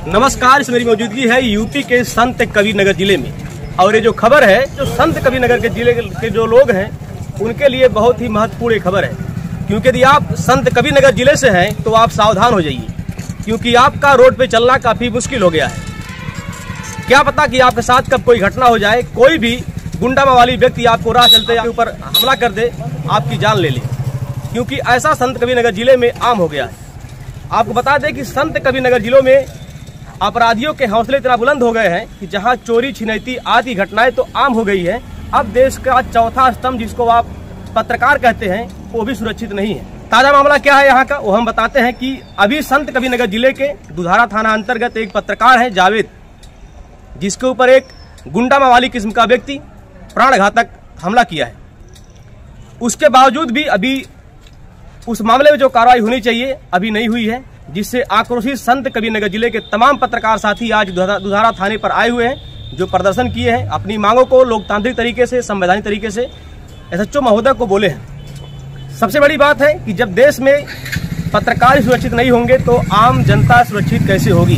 नमस्कार, इस मेरी मौजूदगी है यूपी के संत कबीरनगर जिले में। और ये जो खबर है, जो संत कबीरनगर के जिले के जो लोग हैं उनके लिए बहुत ही महत्वपूर्ण खबर है। क्योंकि यदि आप संत कबीरनगर जिले से हैं तो आप सावधान हो जाइए, क्योंकि आपका रोड पे चलना काफ़ी मुश्किल हो गया है। क्या पता कि आपके साथ कब कोई घटना हो जाए, कोई भी गुंडा वाली व्यक्ति आपको राह चलते आपके ऊपर हमला कर दे, आपकी जान ले ले। क्योंकि ऐसा संत कबीरनगर जिले में आम हो गया है। आपको बता दें कि संत कबीरनगर जिलों में अपराधियों के हौसले इतना बुलंद हो गए हैं कि जहां चोरी छिनैती आदि घटनाएं तो आम हो गई है, अब देश का चौथा स्तंभ जिसको आप पत्रकार कहते हैं वो भी सुरक्षित नहीं है। ताजा मामला क्या है यहाँ का, वो हम बताते हैं कि अभी संत कबीरनगर जिले के दुधारा थाना अंतर्गत एक पत्रकार है जावेद, जिसके ऊपर एक गुंडा वाली किस्म का व्यक्ति प्राणघातक हमला किया है। उसके बावजूद भी अभी उस मामले में जो कार्रवाई होनी चाहिए अभी नहीं हुई है, जिससे आक्रोशित संत कबीरनगर जिले के तमाम पत्रकार साथी आज दुधारा थाने पर आए हुए हैं, जो प्रदर्शन किए हैं, अपनी मांगों को लोकतांत्रिक तरीके से, संवैधानिक तरीके से एसएचओ महोदय को बोले हैं। सबसे बड़ी बात है कि जब देश में पत्रकार सुरक्षित नहीं होंगे तो आम जनता सुरक्षित कैसे होगी।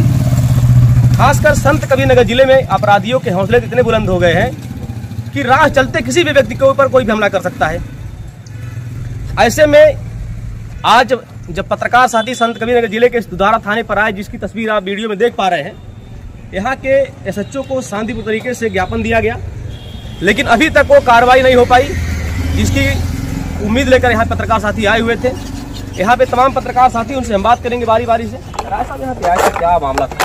खासकर संत कबीरनगर जिले में अपराधियों के हौसले इतने बुलंद हो गए हैं कि राह चलते किसी भी व्यक्ति के ऊपर कोई भी हमला कर सकता है। ऐसे में आज जब पत्रकार साथी संत कबीरनगर जिले के दुधारा थाने पर आए, जिसकी तस्वीर आप वीडियो में देख पा रहे हैं, यहाँ के एसएचओ को शांतिपूर्ण तरीके से ज्ञापन दिया गया, लेकिन अभी तक वो कार्रवाई नहीं हो पाई, जिसकी उम्मीद लेकर यहाँ पत्रकार साथी आए हुए थे। यहाँ पे तमाम पत्रकार साथी, उनसे हम बात करेंगे बारी बारी से। यहाँ पे आए क्या मामला था?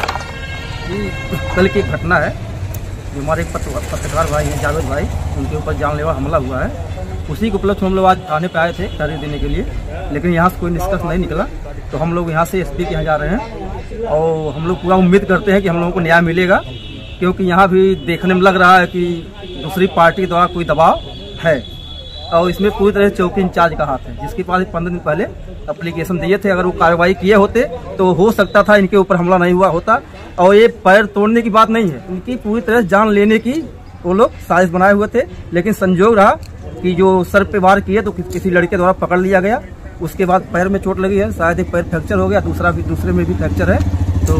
कल की घटना है, जो हमारे पत्रकार भाई हैं जावेद भाई, उनके ऊपर जानलेवा हमला हुआ है। उसी के उपलक्ष्य हम लोग आज थाने पे आए थे तहरीर देने के लिए, लेकिन यहाँ से कोई निष्कर्ष नहीं निकला, तो हम लोग यहाँ से एसपी के यहाँ जा रहे हैं और हम लोग पूरा उम्मीद करते हैं कि हम लोगों को न्याय मिलेगा, क्योंकि यहाँ भी देखने में लग रहा है कि दूसरी पार्टी द्वारा कोई दबाव है और इसमें पूरी तरह चौकी इंचार्ज का हाथ है, जिसके पास 15 दिन पहले एप्लीकेशन दिए थे। अगर वो कार्रवाई किए होते तो हो सकता था इनके ऊपर हमला नहीं हुआ होता। और ये पैर तोड़ने की बात नहीं है, इनकी पूरी तरह जान लेने की वो लोग साजिश बनाए हुए थे, लेकिन संजोग रहा कि जो सर पे वार किए तो किसी लड़के द्वारा पकड़ लिया गया। उसके बाद पैर में चोट लगी है, शायद एक पैर फ्रैक्चर हो गया, दूसरे में भी फ्रैक्चर है। तो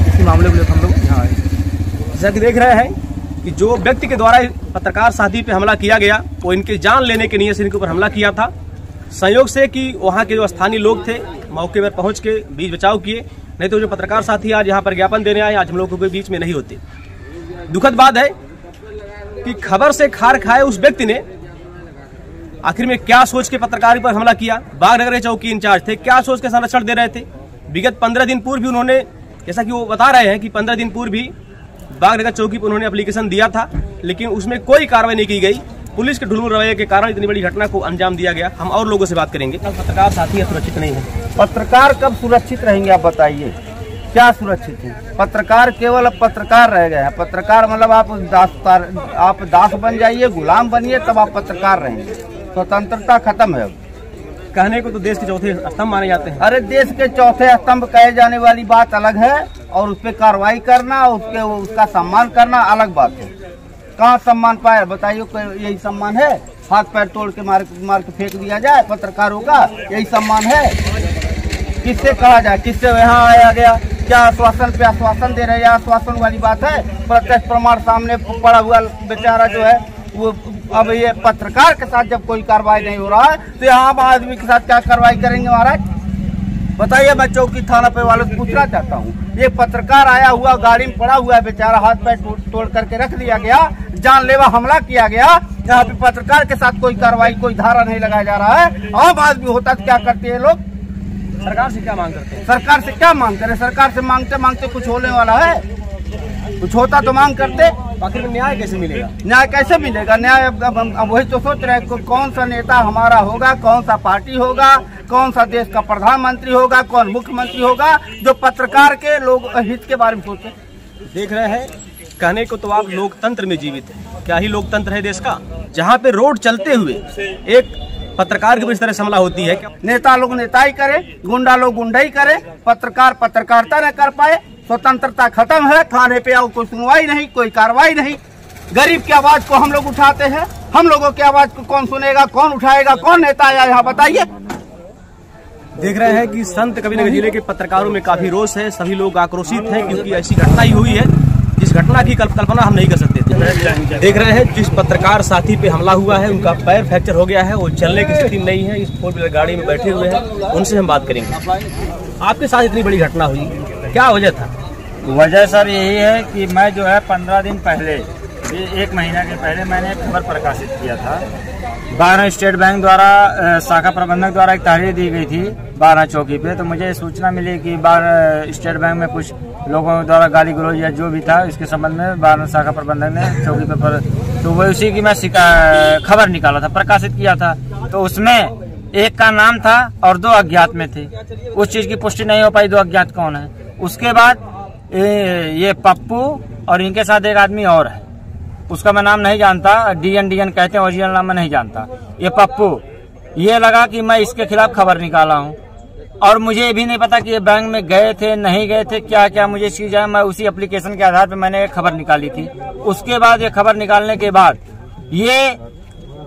इसी मामले को लेकर हम लोग यहाँ आए। जैसा कि देख रहे हैं कि जो व्यक्ति के द्वारा पत्रकार साथी पे हमला किया गया वो इनके जान लेने के नियत से इनके ऊपर हमला किया था। संयोग से कि वहाँ के जो स्थानीय लोग थे मौके पर पहुँच के बीच बचाव किए, नहीं तो जो पत्रकार साथी आज यहाँ पर ज्ञापन देने आए, आज हम लोगों के बीच में नहीं होते। दुखद बात है कि खबर से खार खाए उस व्यक्ति ने आखिर में क्या सोच के पत्रकार पर हमला किया। बागनगर चौकी इंचार्ज थे, क्या सोच के संरक्षण दे रहे थे। विगत 15 दिन पूर्व भी उन्होंने, जैसा कि वो बता रहे हैं कि 15 दिन पूर्व भी बागनगर चौकी पर उन्होंने एप्लीकेशन दिया था, लेकिन उसमें कोई कार्रवाई नहीं की गई। पुलिस के ढुलमुल रवैये के कारण इतनी बड़ी घटना को अंजाम दिया गया। हम और लोगों से बात करेंगे। पत्रकार साथी सुरक्षित नहीं है। पत्रकार कब सुरक्षित रहेंगे आप बताइए, क्या सुरक्षित है? पत्रकार केवल अब पत्रकार रह गए हैं। पत्रकार मतलब आप दास बन जाइए, गुलाम बनिए, तब आप पत्रकार रहेंगे। स्वतंत्रता खत्म है। अब कहने को तो देश के चौथे स्तंभ माने जाते हैं। अरे देश के चौथे स्तंभ कहे जाने वाली बात अलग है, और उस पर कार्रवाई करना, उसका सम्मान करना अलग बात है। कहाँ सम्मान पाए बताइए? यही सम्मान है? हाथ पैर तोड़ के मार के फेंक दिया जाए पत्रकारों का, यही सम्मान है? किससे कहा जाए, किससे यहाँ आया गया? क्या आश्वासन पे आश्वासन दे रहे हैं? आश्वासन वाली बात है? प्रत्यक्ष प्रमाण सामने पड़ा हुआ बेचारा जो है वो, अब ये पत्रकार के साथ जब कोई कार्रवाई नहीं हो रहा है तो यहाँ आम आदमी के साथ क्या कार्रवाई करेंगे महाराज? बताइए। मैं चौकी थाना पे वालों से पूछना चाहता हूँ, ये पत्रकार आया हुआ गाड़ी में पड़ा हुआ है बेचारा, हाथ पैर तोड़ करके रख दिया गया, जानलेवा हमला किया गया। यहाँ पे पत्रकार के साथ कोई कार्रवाई, कोई धारा नहीं लगाया जा रहा है। आम आदमी होता तो क्या करते हैं लोग? सरकार से क्या मांग करते हैं? सरकार से क्या मांग करें? सरकार से मांगते मांगते कुछ होने वाला है? कुछ होता तो मांग करते। आखिर में न्याय कैसे मिलेगा? न्याय कैसे मिलेगा? न्याय अब वही तो सोच रहे हैं, कौन सा नेता हमारा होगा, कौन सा पार्टी होगा, कौन सा देश का प्रधानमंत्री होगा, कौन मुख्यमंत्री होगा, जो पत्रकार के लोग हित के बारे में सोचे। देख रहे हैं, कहने को तो आप लोकतंत्र में जीवित है। क्या ही लोकतंत्र है देश का, जहाँ पे रोड चलते हुए एक पत्रकार की इस तरह से हमला होती है? नेता लोग नेताई करे, गुंडा लोग गुंडाई करे, पत्रकार पत्रकारिता न कर पाए। स्वतंत्रता खत्म है। थाने पे आओ, कोई सुनवाई नहीं, कोई कार्रवाई नहीं। गरीब की आवाज को हम लोग उठाते हैं, हम लोगों की आवाज को कौन सुनेगा, कौन उठाएगा? कौन नेता आया यहाँ बताइए? देख रहे हैं कि संत कबीरनगर जिले के पत्रकारों में काफी रोष है। सभी लोग आक्रोशित हैं क्योंकि ऐसी घटना ही हुई है जिस घटना की कल्पना हम नहीं कर सकते थे। देख रहे हैं जिस पत्रकार साथी पे हमला हुआ है उनका पैर फ्रैक्चर हो गया है, वो चलने की स्थिति में नहीं है, इस 4 व्हीलर गाड़ी में बैठे हुए हैं। उनसे हम बात करेंगे। आपके साथ इतनी बड़ी घटना हुई, क्या वजह था? वजह सर यही है कि मैं जो है 15 दिन पहले, ये 1 महीना के पहले मैंने एक खबर प्रकाशित किया था। बारह स्टेट बैंक द्वारा शाखा प्रबंधक द्वारा एक तहरीर दी गई थी 12 चौकी पे। तो मुझे सूचना मिली कि 12 स्टेट बैंक में कुछ लोगों द्वारा गाली गलौज या जो भी था इसके संबंध में 12 शाखा प्रबंधक ने चौकी पे तो वो उसी की मैं खबर निकाला था, प्रकाशित किया था। तो उसमें एक का नाम था और 2 अज्ञात में थे। उस चीज की पुष्टि नहीं हो पाई 2 अज्ञात कौन है। उसके बाद ये पप्पू और इनके साथ एक आदमी और है, उसका मैं नाम नहीं जानता, डीएन कहते हैं, ओरिजिनल नाम मैं नहीं जानता। ये पप्पू, ये लगा कि मैं इसके खिलाफ खबर निकाला हूँ और मुझे भी नहीं पता कि ये बैंक में गए थे नहीं गए थे, क्या क्या मुझे चीज है। मैं उसी एप्लीकेशन के आधार पर मैंने एक खबर निकाली थी। उसके बाद ये खबर निकालने के बाद ये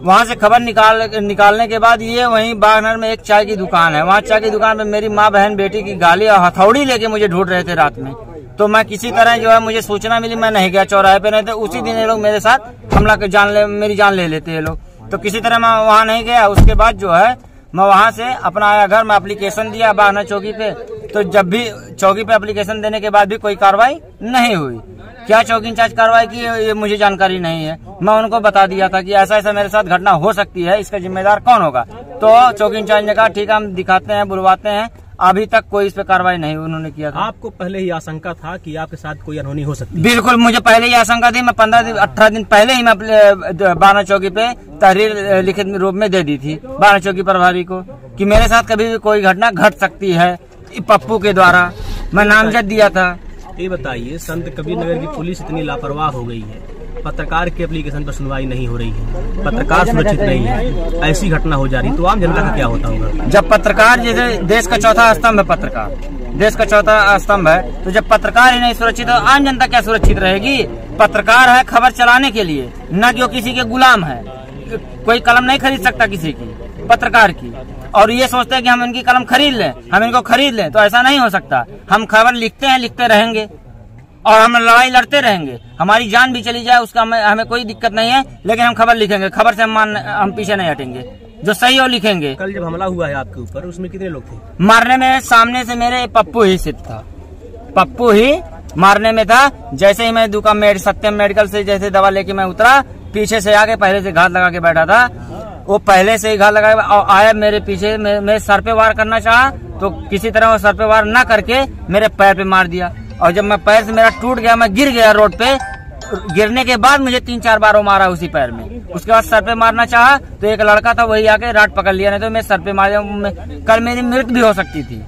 वहाँ से खबर निकालने के बाद ये वहीं बागनगर में एक चाय की दुकान है, वहाँ चाय की दुकान पे मेरी माँ बहन बेटी की गाली और हथौड़ी लेके मुझे ढूंढ रहे थे रात में। तो मैं किसी तरह जो है मुझे सूचना मिली, मैं नहीं गया, चौराहे पे नहीं थे। उसी दिन ये लोग मेरे साथ हमला कर मेरी जान ले लेते ये लोग। तो किसी तरह मैं वहाँ नहीं गया। उसके बाद जो है मैं वहाँ से अपना आया घर में, एप्लीकेशन दिया बागनगर चौकी पे। तो जब भी चौकी पे एप्लीकेशन देने के बाद भी कोई कार्रवाई नहीं हुई। क्या चौकी इंचार्ज कार्रवाई की ये मुझे जानकारी नहीं है। मैं उनको बता दिया था कि ऐसा ऐसा मेरे साथ घटना हो सकती है, इसका जिम्मेदार कौन होगा। तो चौकी इंचार्ज ने कहा ठीक है हम दिखाते हैं, बुलवाते हैं। अभी तक कोई इस पे कार्रवाई नहीं उन्होंने किया था। आपको पहले ही आशंका था कि आपके साथ कोई अनहोनी हो सकती है? बिल्कुल, मुझे पहले ही आशंका थी। मैं 18 दिन पहले ही मैं बागनगर चौकी पे तहरीर लिखित रूप में दे दी थी बागनगर चौकी प्रभारी को कि मेरे साथ कभी भी कोई घटना घट सकती है। पप्पू के द्वारा मैं नामजद दिया था। ये बताइए, संत कबीरनगर की पुलिस इतनी लापरवाह हो गई है, पत्रकार के एप्लीकेशन पर सुनवाई नहीं हो रही है, पत्रकार सुरक्षित नहीं है, ऐसी घटना हो जा रही तो आम जनता का क्या होता होगा? जब पत्रकार, जैसे देश का चौथा स्तंभ है पत्रकार, देश का चौथा स्तंभ है, तो जब पत्रकार ही नहीं सुरक्षित हो आम जनता क्या सुरक्षित रहेगी? पत्रकार है खबर चलाने के लिए, न कि वो किसी के गुलाम है। कोई कलम नहीं खरीद सकता किसी की, पत्रकार की। और ये सोचते हैं कि हम इनकी कलम खरीद लें, हम इनको खरीद लें, तो ऐसा नहीं हो सकता। हम खबर लिखते हैं, लिखते रहेंगे और हम लड़ाई लड़ते रहेंगे। हमारी जान भी चली जाए उसका हमें कोई दिक्कत नहीं है, लेकिन हम खबर लिखेंगे, खबर से हम पीछे नहीं हटेंगे, जो सही हो लिखेंगे। कल जब हमला हुआ है आपके ऊपर, उसमें कितने लोग थे? मारने में सामने से मेरे पप्पू ही सिर्फ था, पप्पू ही मारने में था। जैसे ही मैं दुकान सत्यम मेडिकल से जैसे दवा लेके मैं उतरा, पीछे से आके पहले से घात लगा के बैठा था। वो पहले से ही घात लगा आया मेरे पीछे, मेरे सर पे वार करना चाहा तो किसी तरह वो सर पे वार न करके मेरे पैर पे मार दिया। और जब मैं पैर से मेरा टूट गया, मैं गिर गया रोड पे, गिरने के बाद मुझे 3-4 बार वो मारा उसी पैर में। उसके बाद सर पे मारना चाहा तो एक लड़का था, वही आके राट पकड़ लिया, नहीं तो मैं सर पे मार कल मेरी मृत्यु भी हो सकती थी।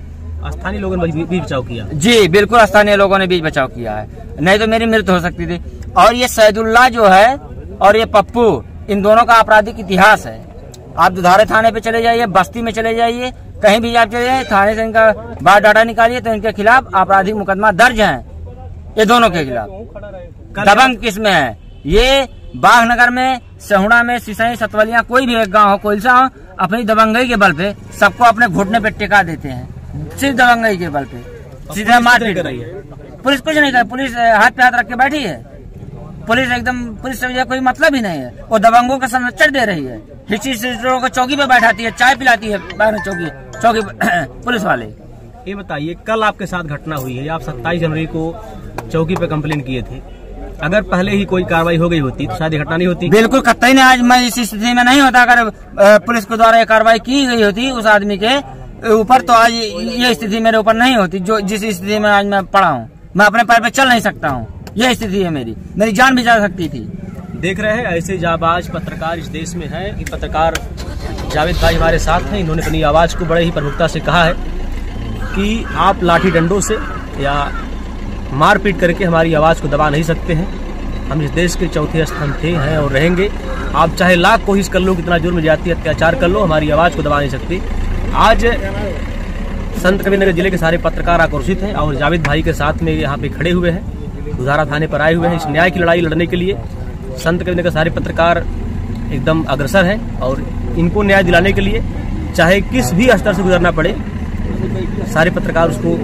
स्थानीय लोगों ने भी बचाव किया? जी बिल्कुल, स्थानीय लोगों ने भी बचाव किया है, नहीं तो मेरी मृत्यु हो सकती थी। और ये सैदुल्ला जो है और ये पप्पू, इन दोनों का आपराधिक इतिहास है। आप दुधारे थाने पे चले जाइए, बस्ती में चले जाइए, कहीं भी आप चले जाइए, थाने से इनका बायोडाटा निकालिए तो इनके खिलाफ आपराधिक मुकदमा दर्ज है, ये दोनों के खिलाफ। दबंग किसमें है? ये बागनगर में, सहुड़ा में, सिसई, सतवलिया, कोई भी एक गाँव हो, कोइलसा हो, अपनी दबंगई के बल पे सबको अपने घुटने पे टिका देते हैं, सिर्फ दबंगई के बल पे। सीधे मारपीट कर रही है पुलिस, कुछ नहीं कर, पुलिस हाथ पे हाथ रख के बैठी है। पुलिस एकदम, पुलिस से कोई मतलब ही नहीं है। वो दबंगों का संरक्षण दे रही है, हिस्ट्री को चौकी पे बैठाती है, चाय पिलाती है चौकी पुलिस वाले। ये बताइए, कल आपके साथ घटना हुई है, आप 27 जनवरी को चौकी पे कंप्लेन किए थे। अगर पहले ही कोई कार्रवाई हो गई होती तो शायद घटना नहीं होती। बिल्कुल कतई नहीं, आज मैं इस स्थिति में नहीं होता। अगर पुलिस के द्वारा कार्रवाई की गई होती उस आदमी के ऊपर तो आज ये स्थिति मेरे ऊपर नहीं होती, जो जिस स्थिति में आज मैं पड़ा हूँ। मैं अपने पैर पे चल नहीं सकता हूँ, यह स्थिति है मेरी जान भी जा सकती थी। देख रहे हैं ऐसे जाबाज पत्रकार इस देश में हैं। कि पत्रकार जावेद भाई हमारे साथ हैं, इन्होंने अपनी आवाज़ को बड़े ही प्रमुखता से कहा है कि आप लाठी डंडों से या मारपीट करके हमारी आवाज़ को दबा नहीं सकते हैं। हम इस देश के चौथे स्तंभ थे, हैं और रहेंगे। आप चाहे लाख कोशिश कर लो, कितना जुर्म ज्यादती अत्याचार कर लो, हमारी आवाज़ को दबा नहीं सकती। आज संत कबीरनगर जिले के सारे पत्रकार आक्रोशित हैं और जावेद भाई के साथ में यहाँ पे खड़े हुए हैं, दुधारा थाने पर आए हुए हैं इस न्याय की लड़ाई लड़ने के लिए। संत कबीरनगर के सारे पत्रकार एकदम अग्रसर हैं और इनको न्याय दिलाने के लिए चाहे किस भी स्तर से गुजरना पड़े, सारे पत्रकार उसको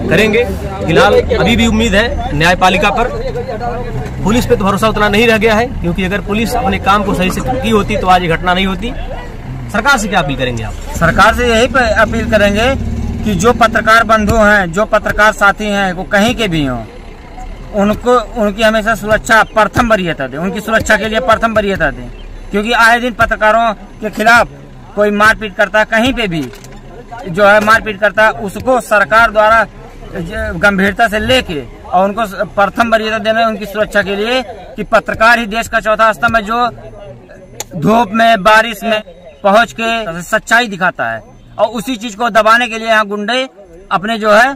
करेंगे। फिलहाल अभी भी उम्मीद है न्यायपालिका पर, पुलिस पे तो भरोसा उतना नहीं रह गया है, क्योंकि अगर पुलिस अपने काम को सही से की होती तो आज ये घटना नहीं होती। सरकार से क्या अपील करेंगे आप? सरकार से यही अपील करेंगे कि जो पत्रकार बंधु हैं, जो पत्रकार साथी हैं, वो कहीं के भी हों, उनकी हमेशा सुरक्षा प्रथम वरीयता दें, उनकी सुरक्षा के लिए प्रथम वरीयता दें, क्योंकि आए दिन पत्रकारों के खिलाफ कोई मारपीट करता है, कहीं पे भी जो है मारपीट करता है, उसको सरकार द्वारा गंभीरता से लेके और उनको प्रथम वरीयता देना है उनकी सुरक्षा के लिए, कि पत्रकार ही देश का चौथा स्तंभ है, जो धूप में बारिश में पहुंच के सच्चाई दिखाता है। और उसी चीज को दबाने के लिए यहाँ गुंडे अपने जो है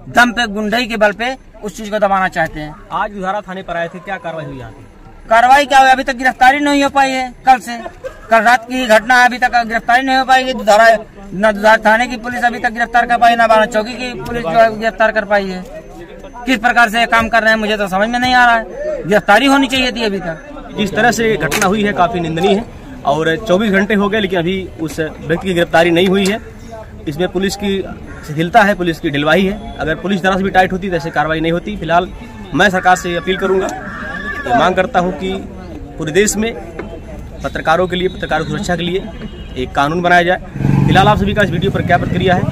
दम पे, गुंडे के बल पे उस चीज को दबाना चाहते हैं। आज दुधारा थाने पर आए थे, क्या कार्रवाई हुई यहाँ की? कार्रवाई क्या हुई? अभी तक गिरफ्तारी नहीं हो पाई है। कल रात की घटना है, अभी तक गिरफ्तारी नहीं हो पाई। दुधारा थाने की पुलिस अभी तक गिरफ्तार कर पाई, ना बारा चौकी की पुलिस जो है गिरफ्तार कर पाई है। किस प्रकार से काम कर रहे हैं मुझे तो समझ में नहीं आ रहा है। गिरफ्तारी होनी चाहिए थी अभी तक। जिस तरह से घटना हुई है काफी निंदनीय है, और 24 घंटे हो गए लेकिन अभी उस व्यक्ति की गिरफ्तारी नहीं हुई है। इसमें पुलिस की शिथिलता है, पुलिस की ढिलवाई है। अगर पुलिस जरा से भी टाइट होती तो ऐसे कार्रवाई नहीं होती। फिलहाल मैं सरकार से अपील करूंगा, मांग करता हूं कि पूरे देश में पत्रकारों के लिए, पत्रकारों की सुरक्षा के लिए एक कानून बनाया जाए। फिलहाल आप सभी का इस वीडियो पर क्या प्रतिक्रिया है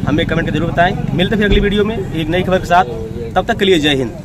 हमें कमेंट कर जरूर बताएं। मिलते फिर अगली वीडियो में एक नई खबर के साथ, तब तक के लिए जय हिंद।